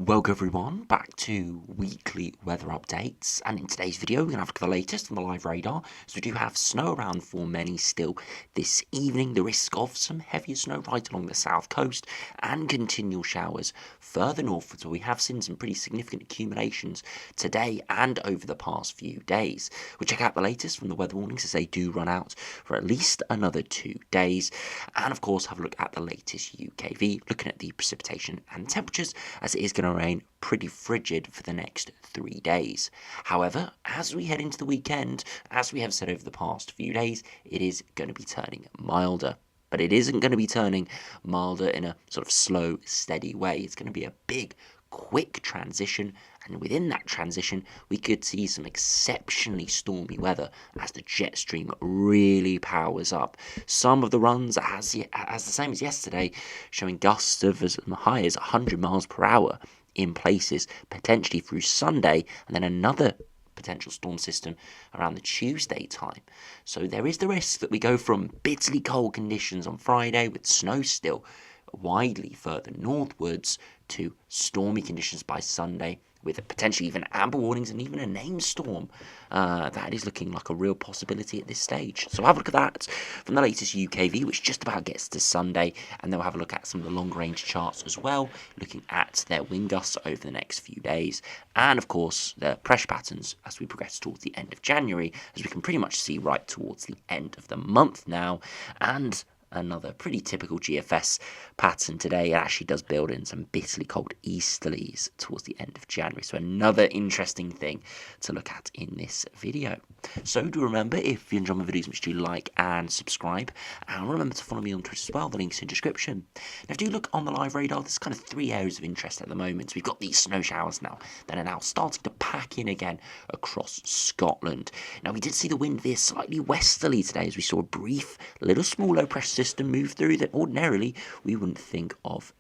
Welcome everyone back to weekly weather updates, and in today's video we're going to have a look at the latest on the live radar. So we do have snow around for many still this evening, the risk of some heavier snow right along the south coast and continual showers further northwards, where we have seen some pretty significant accumulations today and over the past few days. We'll check out the latest from the weather warnings as they do run out for at least another 2 days, and of course have a look at the latest UKV, looking at the precipitation and temperatures, as it is going to remain pretty frigid for the next 3 days. However, as we head into the weekend, as we have said over the past few days, it is going to be turning milder. But it isn't going to be turning milder in a sort of slow, steady way. It's going to be a big, quick transition, and within that transition we could see some exceptionally stormy weather as the jet stream really powers up. Some of the runs as the same as yesterday, showing gusts of as high as 100 miles per hour in places, potentially through Sunday, and then another potential storm system around the Tuesday time. So there is the risk that we go from bitterly cold conditions on Friday with snow still widely further northwards to stormy conditions by Sunday, with potentially even amber warnings and even a named storm. That is looking like a real possibility at this stage. So have a look at that from the latest UKV, which just about gets to Sunday, and then we'll have a look at some of the long-range charts as well, looking at their wind gusts over the next few days, and of course the pressure patterns as we progress towards the end of January, as we can pretty much see right towards the end of the month now. And another pretty typical GFS pattern today. It actually does build in some bitterly cold easterlies towards the end of January. So another interesting thing to look at in this video. So do remember, if you enjoy my videos, make sure you like and subscribe. And remember to follow me on Twitter as well. The link's in the description. Now, if you do look on the live radar, there's kind of 3 areas of interest at the moment. So we've got these snow showers now that are now starting to pack in again across Scotland. Now, we did see the wind veer slightly westerly today as we saw a brief little small low pressure system move through that ordinarily we wouldn't think of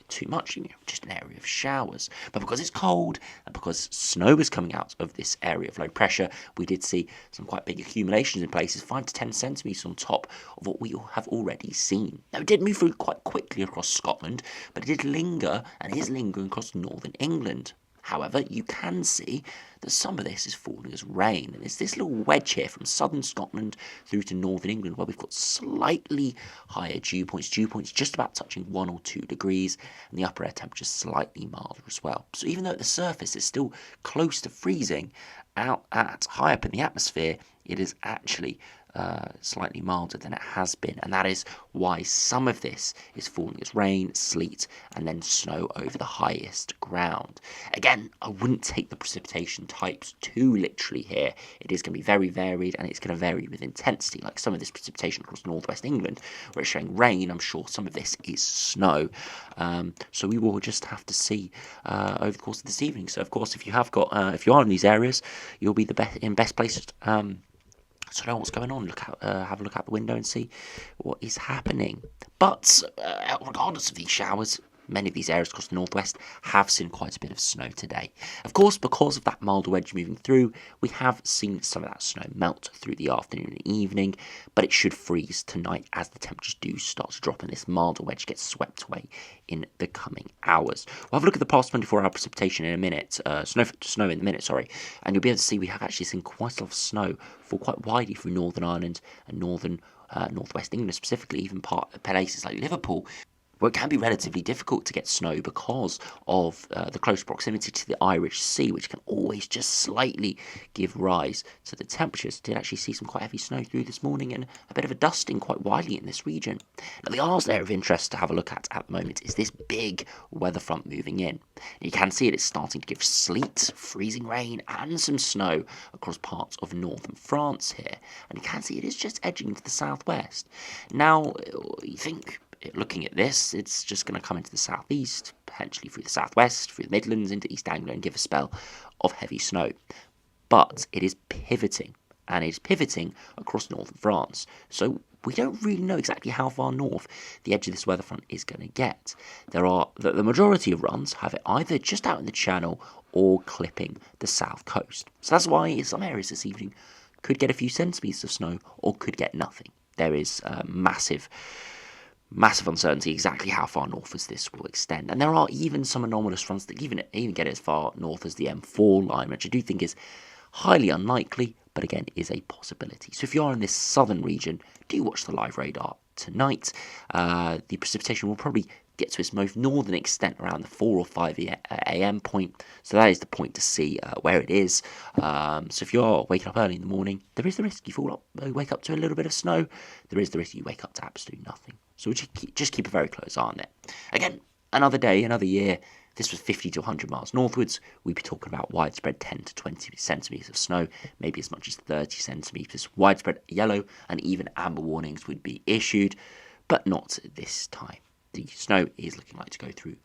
too much, just an area of showers. But because it's cold and because snow was coming out of this area of low pressure, we did see some quite big accumulations in places, 5 to 10 centimetres on top of what we have already seen. Now, it did move through quite quickly across Scotland, but it did linger and is lingering across northern England. However, you can see that some of this is falling as rain, and there's this little wedge here from southern Scotland through to northern England where we've got slightly higher dew points just about touching 1 or 2 degrees, and the upper air temperature slightly milder as well. So even though at the surface it's still close to freezing, out at high up in the atmosphere it is actually slightly milder than it has been, and that is why some of this is falling as rain, sleet, and then snow over the highest ground. Again, I wouldn't take the precipitation types too literally here. It is going to be very varied, and it's going to vary with intensity. Like some of this precipitation across northwest England, where it's showing rain, I'm sure some of this is snow. So we will just have to see over the course of this evening. So of course, if you have got, if you are in these areas, you'll be the best placed to know what's going on. Have a look out the window and see what is happening. But regardless of these showers, many of these areas across the northwest have seen quite a bit of snow today. Of course, because of that milder wedge moving through, we have seen some of that snow melt through the afternoon and evening, but it should freeze tonight as the temperatures do start to drop and this milder wedge gets swept away in the coming hours. We'll have a look at the past 24-hour precipitation in a minute, snow in a minute, sorry, and you'll be able to see we have actually seen quite a lot of snow fall quite widely through Northern Ireland and northwest England, specifically even places like Liverpool, where it can be relatively difficult to get snow because of the close proximity to the Irish Sea, which can always just slightly give rise to the temperatures. Did actually see some quite heavy snow through this morning and a bit of a dusting quite widely in this region. Now, the last area of interest to have a look at the moment is this big weather front moving in. You can see it's starting to give sleet, freezing rain, and some snow across parts of northern France here. And you can see it is just edging into the southwest. Now, you think, looking at this, it's just going to come into the southeast, potentially through the southwest, through the Midlands, into East Anglia, and give a spell of heavy snow. But it is pivoting, and it is pivoting across northern France. So we don't really know exactly how far north the edge of this weather front is going to get. The majority of runs have it either just out in the channel or clipping the south coast. So that's why some areas this evening could get a few centimetres of snow or could get nothing. There is massive massive uncertainty exactly how far north as this will extend. And there are even some anomalous fronts that even get as far north as the M4 line, which I do think is highly unlikely, but again is a possibility. So if you are in this southern region, do watch the live radar tonight. The precipitation will probably get to its most northern extent around the 4 or 5 a.m. point. So that is the point to see where it is. So if you're waking up early in the morning, there is the risk you wake up to a little bit of snow. There is the risk you wake up to absolutely nothing. So just keep a very close eye on it. Again, another day, another year. This was 50 to 100 miles northwards. We'd be talking about widespread 10 to 20 centimetres of snow, maybe as much as 30 centimetres. Widespread yellow and even amber warnings would be issued, but not this time. The snow is looking like to go through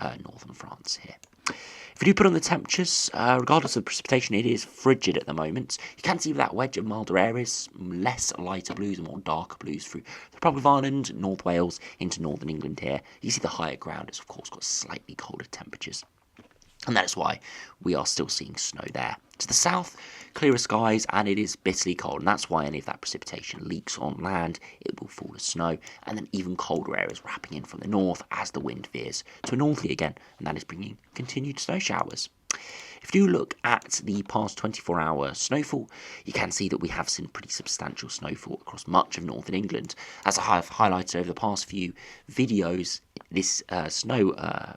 northern France here. If we do put on the temperatures, regardless of precipitation, it is frigid at the moment. You can see that wedge of milder areas, less lighter blues and more darker blues through the Republic of Ireland, North Wales, into northern England here. You see the higher ground has, of course, got slightly colder temperatures. And that is why we are still seeing snow there. To the south, clearer skies, and it is bitterly cold, and that's why any of that precipitation leaks on land. It will fall as snow, and then even colder areas wrapping in from the north as the wind veers to a northerly again, and that is bringing continued snow showers. If you look at the past 24-hour snowfall, you can see that we have seen pretty substantial snowfall across much of northern England. As I have highlighted over the past few videos, this snow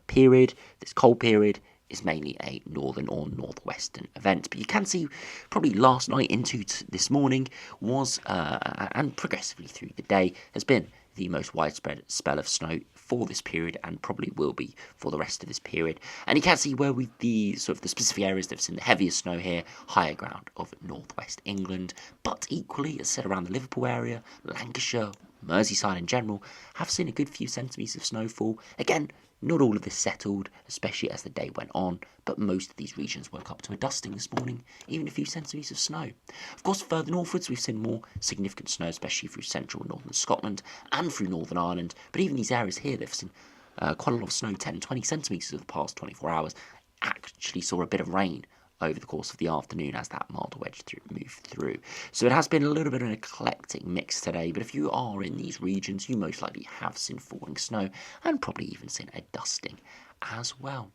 period, this cold period, is mainly a northern or northwestern event. But you can see probably last night into this morning was, and progressively through the day, has been the most widespread spell of snow for this period and probably will be for the rest of this period. And you can see where the specific areas that have seen the heaviest snow here, higher ground of northwest England, but equally, as said, around the Liverpool area, Lancashire, Merseyside in general, have seen a good few centimetres of snowfall. Again, not all of this settled, especially as the day went on, but most of these regions woke up to a dusting this morning, even a few centimetres of snow. Of course, further northwards, we've seen more significant snow, especially through central and northern Scotland and through Northern Ireland, but even these areas here, they've seen quite a lot of snow, 10, 20 centimetres over the past 24 hours, actually saw a bit of rain over the course of the afternoon as that milder wedge moved through. So it has been a little bit of an eclectic mix today, but if you are in these regions, you most likely have seen falling snow and probably even seen a dusting as well.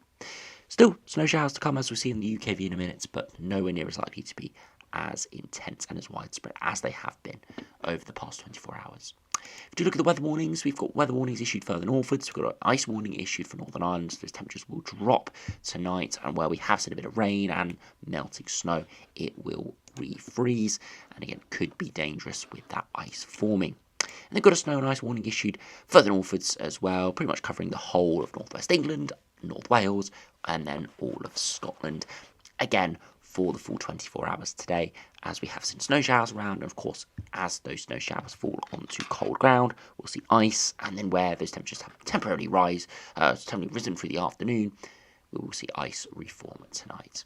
Still, snow showers to come as we'll see in the UKV in a minute, but nowhere near as likely to be as intense and as widespread as they have been over the past 24 hours. If you look at the weather warnings, we've got weather warnings issued further northwards. We've got an ice warning issued for Northern Ireland. So those temperatures will drop tonight, and where we have seen a bit of rain and melting snow, it will refreeze, and again could be dangerous with that ice forming. And they've got a snow and ice warning issued further northwards as well, pretty much covering the whole of northwest England, North Wales, and then all of Scotland. Again, for the full 24 hours today, as we have seen snow showers around, and of course, as those snow showers fall onto cold ground, we'll see ice, and then where those temperatures have temporarily risen through the afternoon, we will see ice reform tonight.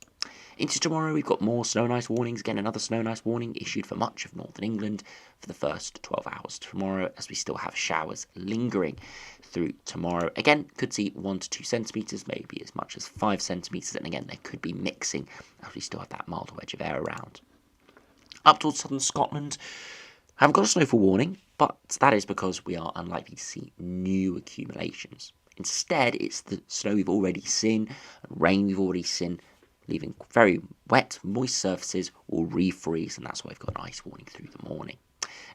Into tomorrow, we've got more snow and ice warnings. Again, another snow and ice warning issued for much of northern England for the first 12 hours tomorrow, as we still have showers lingering through tomorrow. Again, could see 1 to 2 centimetres, maybe as much as 5 centimetres, and again, they could be mixing as we still have that milder wedge of air around. Up towards southern Scotland, haven't got a snowfall warning, but that is because we are unlikely to see new accumulations. Instead, it's the snow we've already seen, and rain we've already seen, leaving very wet, moist surfaces will refreeze, and that's why we've got an ice warning through the morning.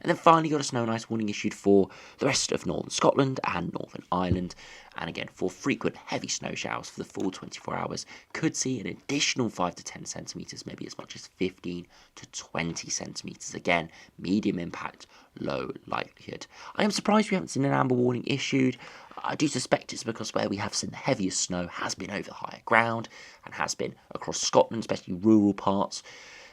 And then finally got a snow and ice warning issued for the rest of northern Scotland and Northern Ireland. And again, for frequent heavy snow showers for the full 24 hours, could see an additional 5 to 10 centimetres, maybe as much as 15 to 20 centimetres. Again, medium impact, low likelihood. I am surprised we haven't seen an amber warning issued. I do suspect it's because where we have seen the heaviest snow has been over the higher ground and has been across Scotland, especially rural parts.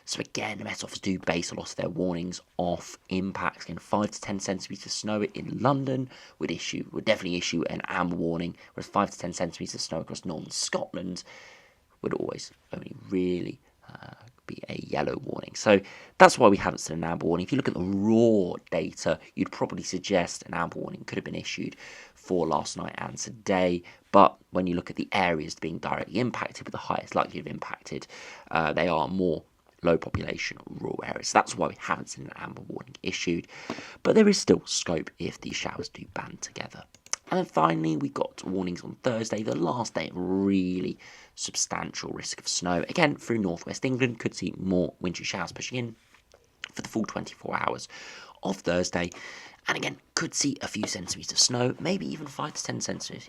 So again, the Met Office do base a lot of their warnings off impacts. Again, 5 to 10 centimetres of snow in London would definitely issue an amber warning, whereas 5 to 10 centimetres of snow across northern Scotland would always only really be a yellow warning. So that's why we haven't seen an amber warning. If you look at the raw data, you'd probably suggest an amber warning could have been issued for last night and today. But when you look at the areas being directly impacted with the highest likelihood of impacted, they are more low population rural areas. So that's why we haven't seen an amber warning issued, but there is still scope if these showers do band together. And then finally, we got warnings on Thursday, the last day of really substantial risk of snow. Again, through northwest England, could see more wintry showers pushing in for the full 24 hours of Thursday. And again, could see a few centimetres of snow, maybe even 5 to 10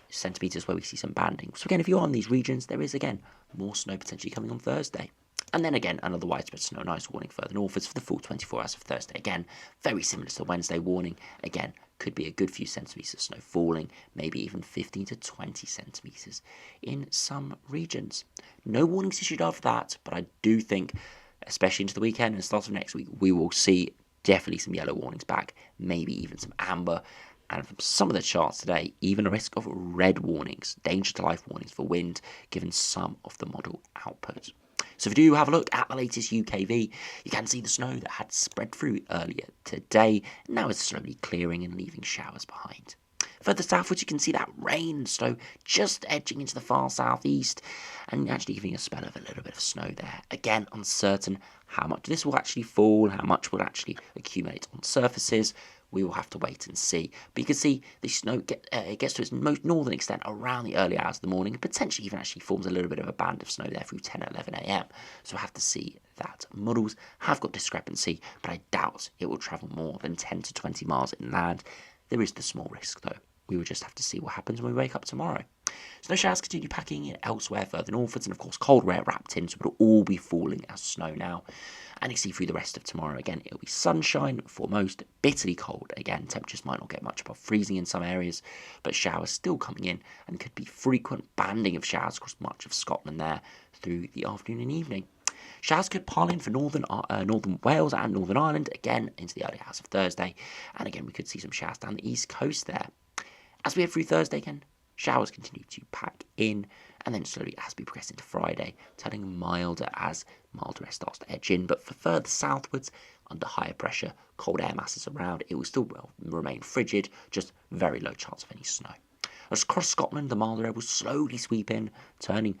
centimetres where we see some banding. So again, if you're on these regions, there is again more snow potentially coming on Thursday. And then again, another widespread snow and ice warning further northwards for the full 24 hours of Thursday. Again, very similar to the Wednesday warning. Again, could be a good few centimetres of snow falling, maybe even 15 to 20 centimetres in some regions. No warnings issued after that, but I do think, especially into the weekend and the start of next week, we will see definitely some yellow warnings back, maybe even some amber, and from some of the charts today, even a risk of red warnings, danger to life warnings for wind, given some of the model output. So if you do have a look at the latest UKV, you can see the snow that had spread through earlier today, now is slowly clearing and leaving showers behind. Further southwards, you can see that rain and snow just edging into the far southeast and actually giving a spell of a little bit of snow there. Again, uncertain how much this will actually fall, how much will actually accumulate on surfaces. We will have to wait and see. But you can see the snow gets to its most northern extent around the early hours of the morning, and potentially even actually forms a little bit of a band of snow there through 10 or 11 a.m. So we'll have to see that. Models have got discrepancy, but I doubt it will travel more than 10 to 20 miles inland. There is the small risk though. We will just have to see what happens when we wake up tomorrow. Snow showers continue packing in elsewhere further northwards, and of course cold air wrapped in, so it'll all be falling as snow now. And you see through the rest of tomorrow, again, it'll be sunshine for most, bitterly cold. Again, temperatures might not get much above freezing in some areas, but showers still coming in, and could be frequent banding of showers across much of Scotland there through the afternoon and evening. Showers could pile in for northern Wales and Northern Ireland, again, into the early hours of Thursday. And again, we could see some showers down the east coast there. As we head through Thursday again, showers continue to pack in, and then slowly as we progress into Friday, turning milder as milder air starts to edge in. But for further southwards, under higher pressure, cold air masses around, it will still remain frigid, just very low chance of any snow. As across Scotland, the milder air will slowly sweep in, turning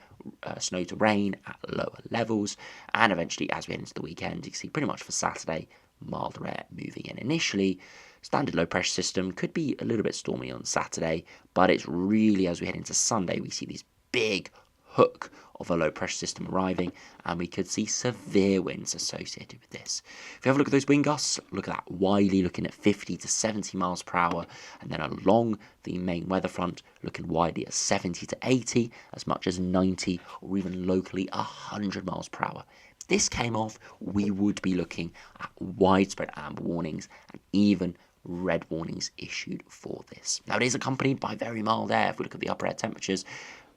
snow to rain at lower levels, and eventually, as we head into the weekend, you can see pretty much for Saturday, milder air moving in initially. Standard low pressure system could be a little bit stormy on Saturday, but it's really as we head into Sunday, we see this big hook of a low pressure system arriving, and we could see severe winds associated with this. If you have a look at those wind gusts, look at that widely, looking at 50 to 70 miles per hour, and then along the main weather front, looking widely at 70 to 80, as much as 90, or even locally 100 miles per hour. If this came off, we would be looking at widespread amber warnings and even red warnings issued for this. Now, it is accompanied by very mild air. If we look at the upper air temperatures,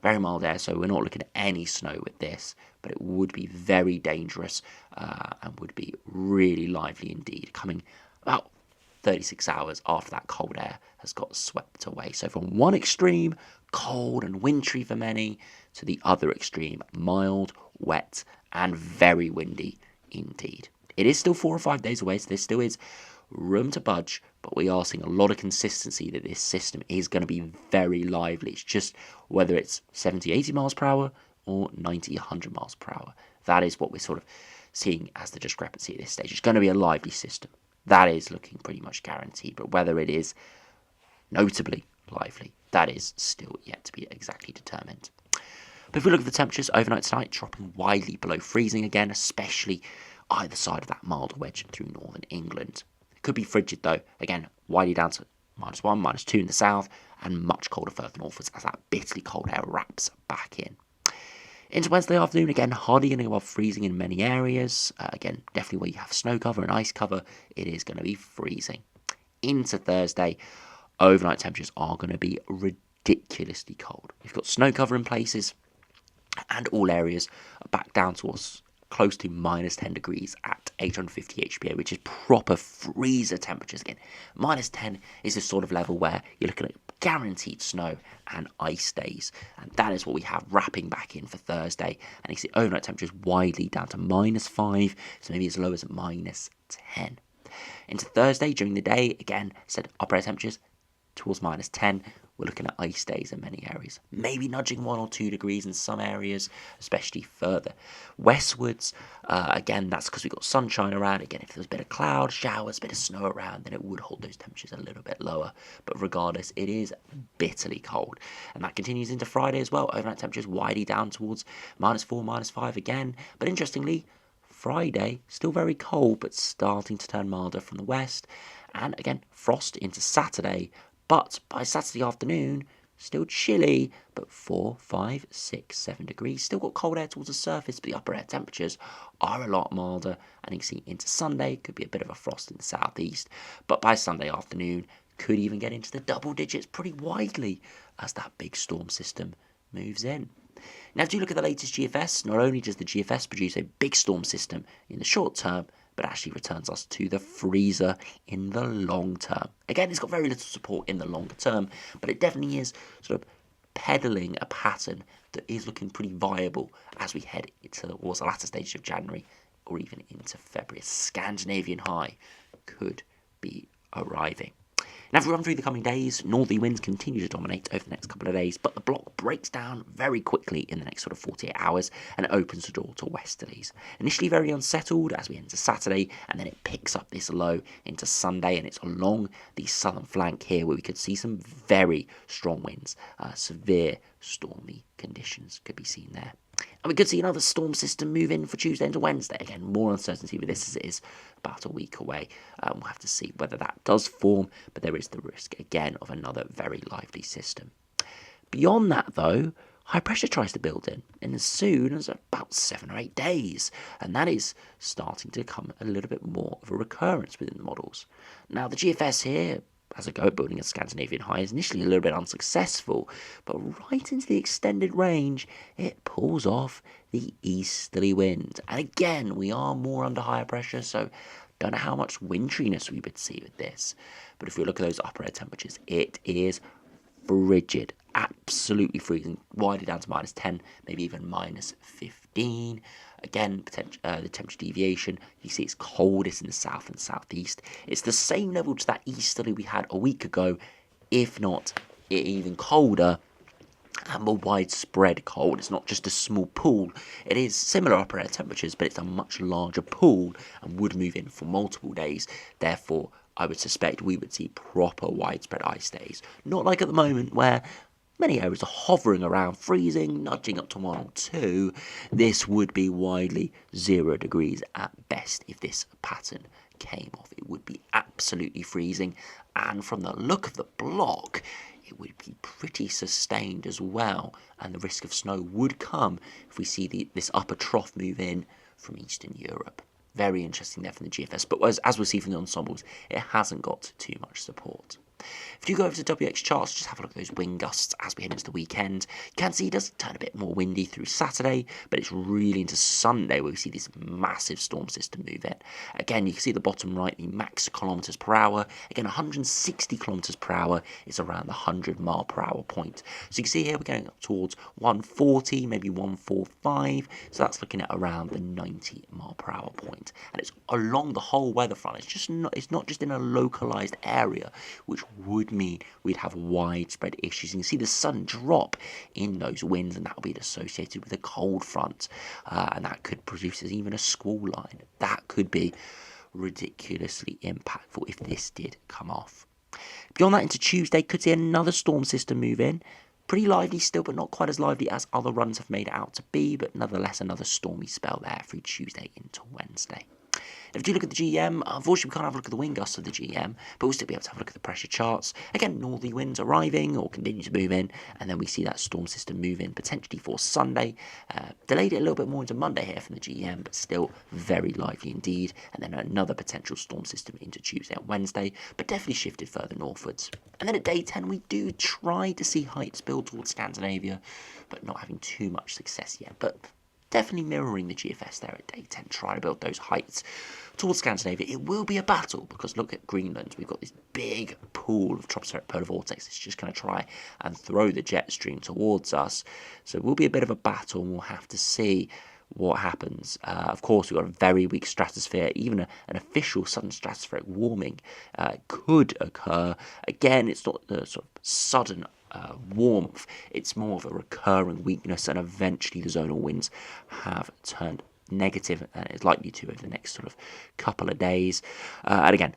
very mild air, so we're not looking at any snow with this, but it would be very dangerous and would be really lively indeed, coming about 36 hours after that cold air has got swept away. So from one extreme, cold and wintry for many, to the other extreme, mild, wet, and very windy indeed. It is still 4 or 5 days away, so there still is room to budge, but we are seeing a lot of consistency that this system is going to be very lively. It's just whether it's 70, 80 miles per hour or 90, 100 miles per hour. That is what we're sort of seeing as the discrepancy at this stage. It's going to be a lively system. That is looking pretty much guaranteed, but whether it is notably lively, that is still yet to be exactly determined. But if we look at the temperatures overnight tonight, dropping widely below freezing again, especially either side of that milder wedge through northern England. It could be frigid though, again, widely down to -1, -2 in the south, and much colder further northwards as that bitterly cold air wraps back in. Into Wednesday afternoon, again, hardly going to go above freezing in many areas. Again, definitely where you have snow cover and ice cover, it is going to be freezing. Into Thursday, overnight temperatures are going to be ridiculously cold. You've got snow cover in places, and all areas are back down towards close to -10 degrees at 850 HPA, which is proper freezer temperatures. Again, -10 is the sort of level where you're looking at guaranteed snow and ice days, and that is what we have wrapping back in for Thursday. And you see overnight temperatures widely down to -5, so maybe as low as -10. Into Thursday during the day, again, said upper air temperatures towards -10. We're looking at ice days in many areas, maybe nudging 1 or 2 degrees in some areas, especially further westwards. Again, that's because we've got sunshine around. Again, if there's a bit of cloud, showers, a bit of snow around, then it would hold those temperatures a little bit lower. But regardless, it is bitterly cold. And that continues into Friday as well. Overnight temperatures widely down towards -4, -5 again. But interestingly, Friday, still very cold, but starting to turn milder from the west. And again, frost into Saturday. But by Saturday afternoon, still chilly, but 4, 5, 6, 7 degrees. Still got cold air towards the surface, but the upper air temperatures are a lot milder. And you can see into Sunday, could be a bit of a frost in the southeast. But by Sunday afternoon, could even get into the double digits pretty widely as that big storm system moves in. Now, if you look at the latest GFS, not only does the GFS produce a big storm system in the short term, but actually returns us to the freezer in the long term. Again, it's got very little support in the longer term, but it definitely is sort of peddling a pattern that is looking pretty viable as we head towards the latter stages of January or even into February. A Scandinavian high could be arriving. Now, if we run through the coming days, northerly winds continue to dominate over the next couple of days, but the block breaks down very quickly in the next sort of 48 hours and it opens the door to westerlies. Initially very unsettled as we enter Saturday, and then it picks up this low into Sunday, and it's along the southern flank here where we could see some very strong winds. Severe stormy conditions could be seen there. And we could see another storm system move in for Tuesday into Wednesday. Again, more uncertainty with this as it is about a week away. We'll have to see whether that does form, but there is the risk, again, of another very lively system. Beyond that, though, high pressure tries to build in as soon as about 7 or 8 days, and that is starting to become a little bit more of a recurrence within the models. Now, the GFS here, as a go at building a Scandinavian high, is initially a little bit unsuccessful, but right into the extended range, it pulls off the easterly wind. And again, we are more under higher pressure, so don't know how much wintriness we would see with this. But if we look at those upper air temperatures, it is frigid, absolutely freezing, widely down to -10, maybe even -15. Again, the temperature deviation, you see it's coldest in the south and southeast. It's the same level to that easterly we had a week ago, if not even colder and more widespread cold. It's not just a small pool. It is similar upper air temperatures, but it's a much larger pool and would move in for multiple days. Therefore, I would suspect we would see proper widespread ice days. Not like at the moment where many areas are hovering around freezing, nudging up to 1 or 2. This would be widely 0 degrees at best if this pattern came off. It would be absolutely freezing, and from the look of the block, it would be pretty sustained as well, and the risk of snow would come if we see this upper trough move in from Eastern Europe. Very interesting there from the GFS, but as we'll see from the ensembles, it hasn't got too much support. If you go over to WX charts, just have a look at those wind gusts as we head into the weekend. You can see it does turn a bit more windy through Saturday, but it's really into Sunday where we see this massive storm system move in. Again, you can see the bottom right, the max kilometres per hour. Again, 160 kilometres per hour is around the 100 mile per hour point. So you can see here we're going up towards 140, maybe 145. So that's looking at around the 90 mile per hour point. And it's along the whole weather front. It's not just in a localised area, which would mean we'd have widespread issues. You can see the sudden drop in those winds, and that will be associated with a cold front, and that could produce even a squall line. That could be ridiculously impactful if this did come off. Beyond that, into Tuesday, could see another storm system move in. Pretty lively still, but not quite as lively as other runs have made it out to be, but nonetheless another stormy spell there through Tuesday into Wednesday. If you look at the GEM, unfortunately we can't have a look at the wind gusts of the GEM, but we'll still be able to have a look at the pressure charts. Again, northerly winds arriving or continue to move in, and then we see that storm system move in potentially for Sunday. Delayed it a little bit more into Monday here from the GEM, but still very lively indeed. And then another potential storm system into Tuesday and Wednesday, but definitely shifted further northwards. And then at day 10, we do try to see heights build towards Scandinavia, but not having too much success yet. But definitely mirroring the GFS there at day 10, try to build those heights towards Scandinavia. It will be a battle because look at Greenland. We've got this big pool of tropospheric polar vortex. It's just going to try and throw the jet stream towards us. So it will be a bit of a battle, and we'll have to see what happens. Of course, we've got a very weak stratosphere. Even an official sudden stratospheric warming could occur. Again, it's not the sort of sudden warmth. It's more of a recurring weakness, and eventually the zonal winds have turned negative, and it's likely to over the next sort of couple of days. And again,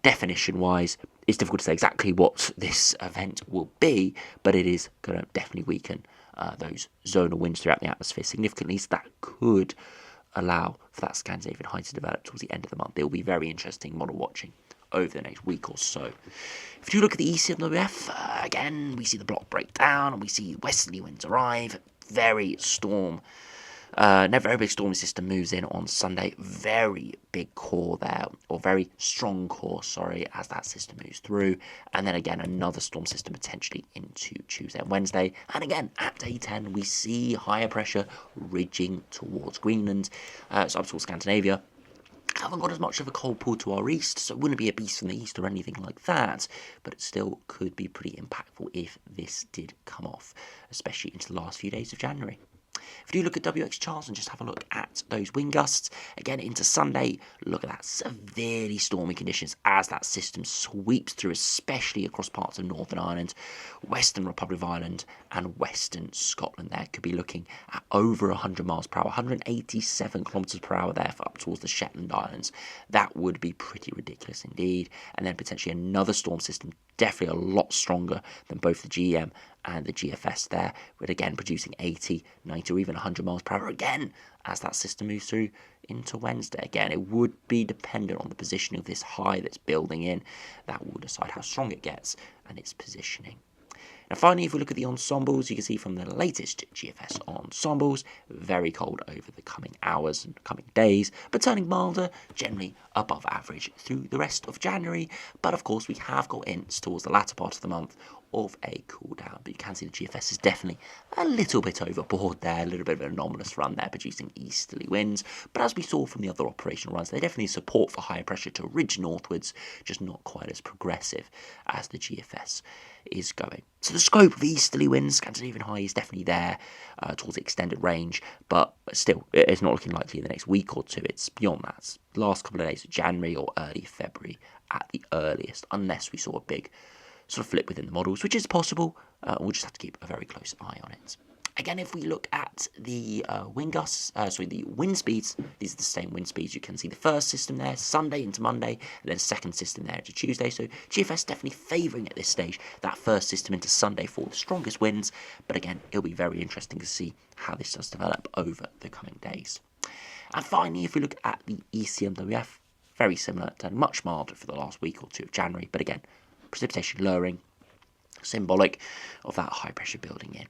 definition-wise, it's difficult to say exactly what this event will be, but it is going to definitely weaken those zonal winds throughout the atmosphere significantly, so that could allow for that Scandinavian high to develop towards the end of the month. It will be very interesting model watching over the next week or so. If you look at the ECMWF, again, we see the block break down, and we see westerly winds arrive. Very big stormy system moves in on Sunday. Very big core there, or very strong core, sorry, as that system moves through. And then again, another storm system potentially into Tuesday and Wednesday. And again, at day 10, we see higher pressure ridging towards Greenland, so up towards Scandinavia. Haven't got as much of a cold pull to our east, so it wouldn't be a beast from the east or anything like that, but it still could be pretty impactful if this did come off, especially into the last few days of January. If you do look at WX charts and just have a look at those wind gusts, again into Sunday, look at that severely stormy conditions as that system sweeps through, especially across parts of Northern Ireland, Western Republic of Ireland and Western Scotland. There could be looking at over 100 miles per hour, 187 kilometres per hour there for up towards the Shetland Islands. That would be pretty ridiculous indeed. And then potentially another storm system, definitely a lot stronger than both the GM and the GFS there, but again producing 80, 90 or even 100 miles per hour again as that system moves through into Wednesday. Again, it would be dependent on the positioning of this high that's building in. That will decide how strong it gets and its positioning. Now finally, if we look at the ensembles, you can see from the latest GFS ensembles, very cold over the coming hours and coming days, but turning milder, generally above average through the rest of January. But of course, we have got hints towards the latter part of the month of a cool down, but you can see the GFS is definitely a little bit overboard there, a little bit of an anomalous run there, producing easterly winds. But as we saw from the other operational runs, they definitely support for higher pressure to ridge northwards, just not quite as progressive as the GFS is going. So the scope of easterly winds, Scandinavian high, is definitely there towards the extended range, but still, it's not looking likely in the next week or two. It's beyond that. It's the last couple of days of January or early February at the earliest, unless we saw a big sort of flip within the models, which is possible. We'll just have to keep a very close eye on it. Again, if we look at the the wind speeds, these are the same wind speeds. You can see the first system there, Sunday into Monday, and then second system there into Tuesday. So GFS definitely favouring at this stage that first system into Sunday for the strongest winds. But again, it'll be very interesting to see how this does develop over the coming days. And finally, if we look at the ECMWF, very similar, turned much milder for the last week or two of January. But again, precipitation lowering, symbolic of that high pressure building in.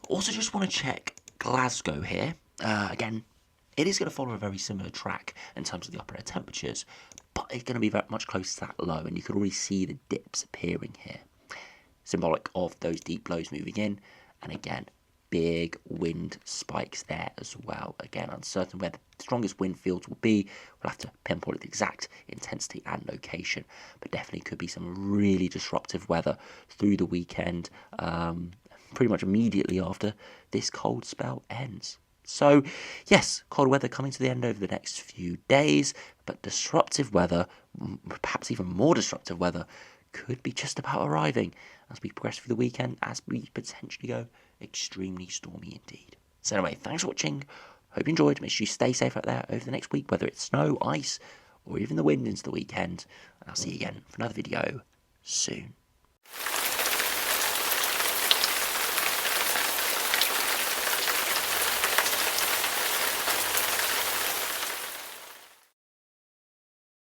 Also just want to check Glasgow here. Again, it is going to follow a very similar track in terms of the upper air temperatures, but it's going to be very much close to that low, and you can already see the dips appearing here. Symbolic of those deep lows moving in, and again, big wind spikes there as well. Again, uncertain where the strongest wind fields will be. We'll have to pinpoint the exact intensity and location, but definitely could be some really disruptive weather through the weekend, pretty much immediately after this cold spell ends. So, yes, cold weather coming to the end over the next few days, but disruptive weather, perhaps even more disruptive weather, could be just about arriving as we progress through the weekend, as we potentially go extremely stormy indeed. So anyway, thanks for watching. Hope you enjoyed. Make sure you stay safe out there over the next week, whether it's snow, ice, or even the wind into the weekend. And I'll see you again for another video soon.